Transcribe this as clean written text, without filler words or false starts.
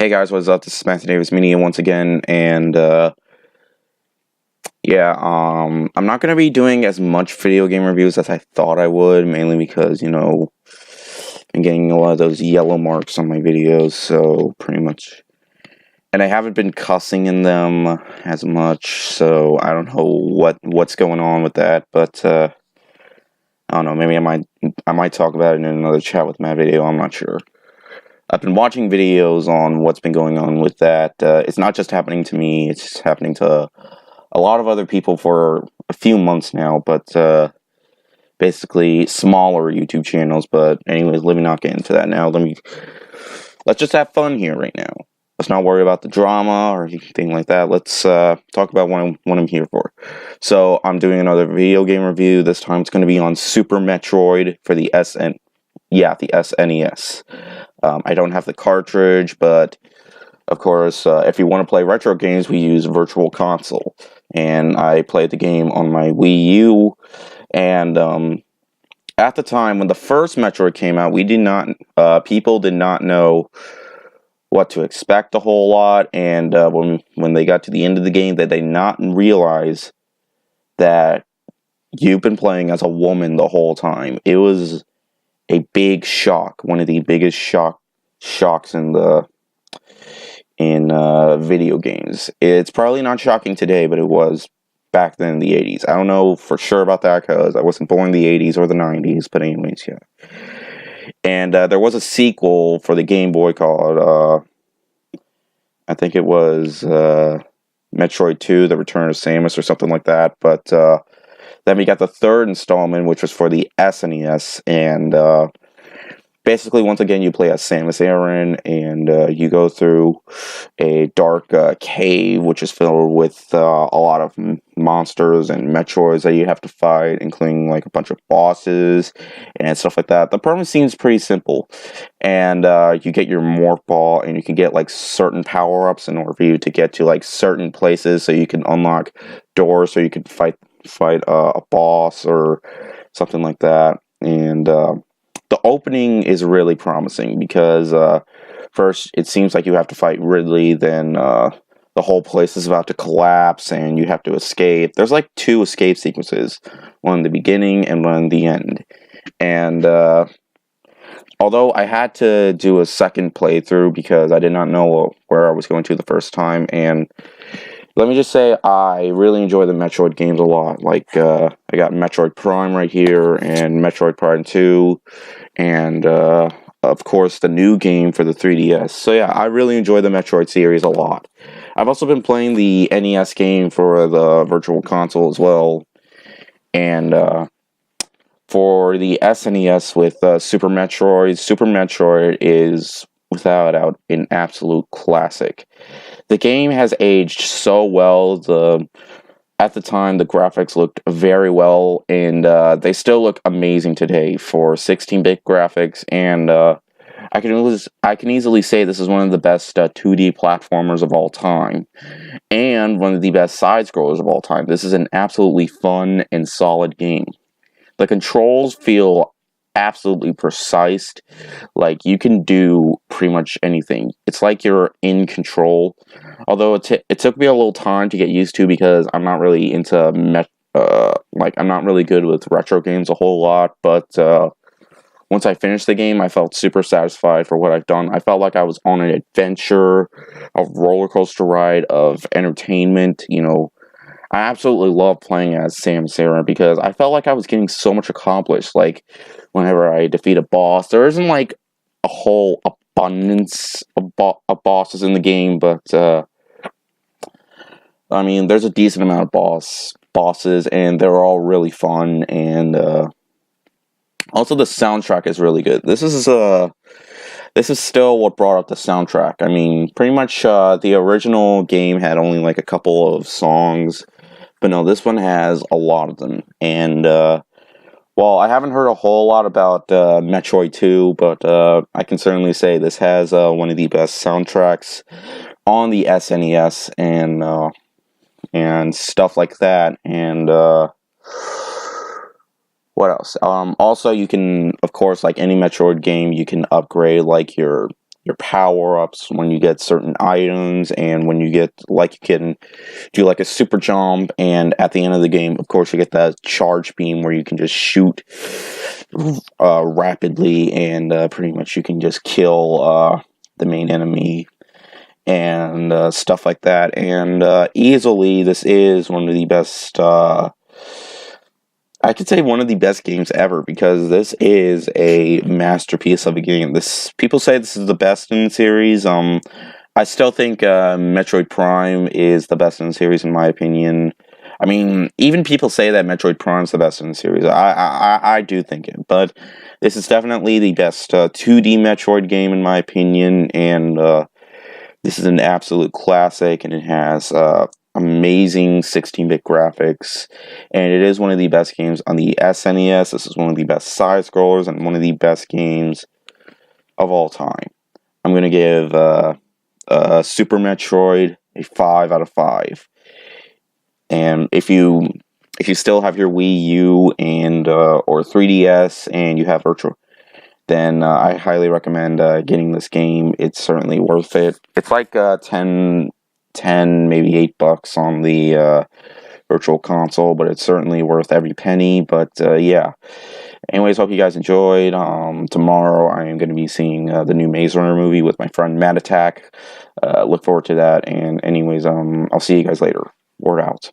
Hey guys, what's up? This is Matthew Davis Media once again, and I'm not gonna be doing as much video game reviews as I thought I would, mainly because I'm getting a lot of those yellow marks on my videos, so pretty much, and I haven't been cussing in them as much, so I don't know what's going on with that, but I don't know. Maybe I might talk about it in another chat with Matt video. I'm not sure. I've been watching videos on what's been going on with that. It's not just happening to me, it's happening to a lot of other people for a few months now, but basically smaller YouTube channels. But anyways, let me not get into that now. Let's just have fun here right now. Let's not worry about the drama or anything like that. Let's talk about what I'm here for. So I'm doing another video game review. This time it's going to be on Super Metroid for the SNES. I don't have the cartridge, but of course, if you want to play retro games, we use Virtual Console. And I played the game on my Wii U. And at the time, when the first Metroid came out, people did not know what to expect a whole lot. And when they got to the end of the game, they did not realize that you've been playing as a woman the whole time. It was a big shock, one of the biggest shocks in video games. It's probably not shocking today, but it was back then in the 80s. I don't know for sure about that because I wasn't born in the 80s or the 90s, but anyways, yeah. And there was a sequel for the Game Boy called, I think it was Metroid 2, The Return of Samus or something like that, but then we got the third installment, which was for the SNES, and basically, once again, you play as Samus Aran, and you go through a dark cave, which is filled with a lot of monsters and Metroids that you have to fight, including like a bunch of bosses and stuff like that. The premise seems pretty simple, and you get your Morph Ball, and you can get like certain power-ups in order for you to get to like certain places, so you can unlock doors, so you can fight a boss or something like that. And the opening is really promising because first it seems like you have to fight Ridley, then the whole place is about to collapse and you have to escape. There's like two escape sequences, one in the beginning and one in the end. And although I had to do a second playthrough because I did not know where I was going to the first time, and let me just say, I really enjoy the Metroid games a lot. Like, I got Metroid Prime right here, and Metroid Prime 2, and, of course, the new game for the 3DS. So yeah, I really enjoy the Metroid series a lot. I've also been playing the NES game for the Virtual Console as well, and, for the SNES with Super Metroid is, without a doubt, an absolute classic. The game has aged so well. At the time, the graphics looked very well, and they still look amazing today for 16-bit graphics. And I can easily say this is one of the best 2D platformers of all time, and one of the best side scrollers of all time. This is an absolutely fun and solid game. The controls feel absolutely precise. Like, you can do pretty much anything. It's like you're in control. Although it took me a little time to get used to because I'm not really into I'm not really good with retro games a whole lot, but once I finished the game, I felt super satisfied for what I've done. I felt like I was on an adventure, a roller coaster ride of entertainment. I absolutely love playing as Samus Aran because I felt like I was getting so much accomplished. Like, whenever I defeat a boss, there isn't like a whole abundance of bosses in the game, but I mean, there's a decent amount of bosses, and they're all really fun, and also the soundtrack is really good. This is still what brought up the soundtrack. I mean, pretty much the original game had only like a couple of songs, but no, this one has a lot of them. And well, I haven't heard a whole lot about Metroid 2, but I can certainly say this has one of the best soundtracks on the SNES, and stuff like that. And what else? Also, you can, of course, like any Metroid game, you can upgrade like your your power-ups, when you get certain items, and when you get, like, you can do like a super jump, and at the end of the game, of course, you get that charge beam where you can just shoot rapidly, and pretty much you can just kill the main enemy and stuff like that. And easily, this is one of the best. I could say one of the best games ever, because this is a masterpiece of a game. This, people say this is the best in the series. I still think Metroid Prime is the best in the series, in my opinion. I mean, even people say that Metroid Prime is the best in the series. I do think it, but this is definitely the best 2D Metroid game, in my opinion, and this is an absolute classic, and it has amazing 16-bit graphics, and it is one of the best games on the SNES. This is one of the best side-scrollers and one of the best games of all time. I'm going to give Super Metroid a 5 out of 5. And if you still have your Wii U and or 3DS and you have Virtual, then I highly recommend getting this game. It's certainly worth it. It's like 10, maybe $8 on the Virtual Console, but it's certainly worth every penny. But yeah. Anyways, hope you guys enjoyed. Tomorrow I am going to be seeing the new Maze Runner movie with my friend Matt Attack. Look forward to that. And anyways, I'll see you guys later. Word out.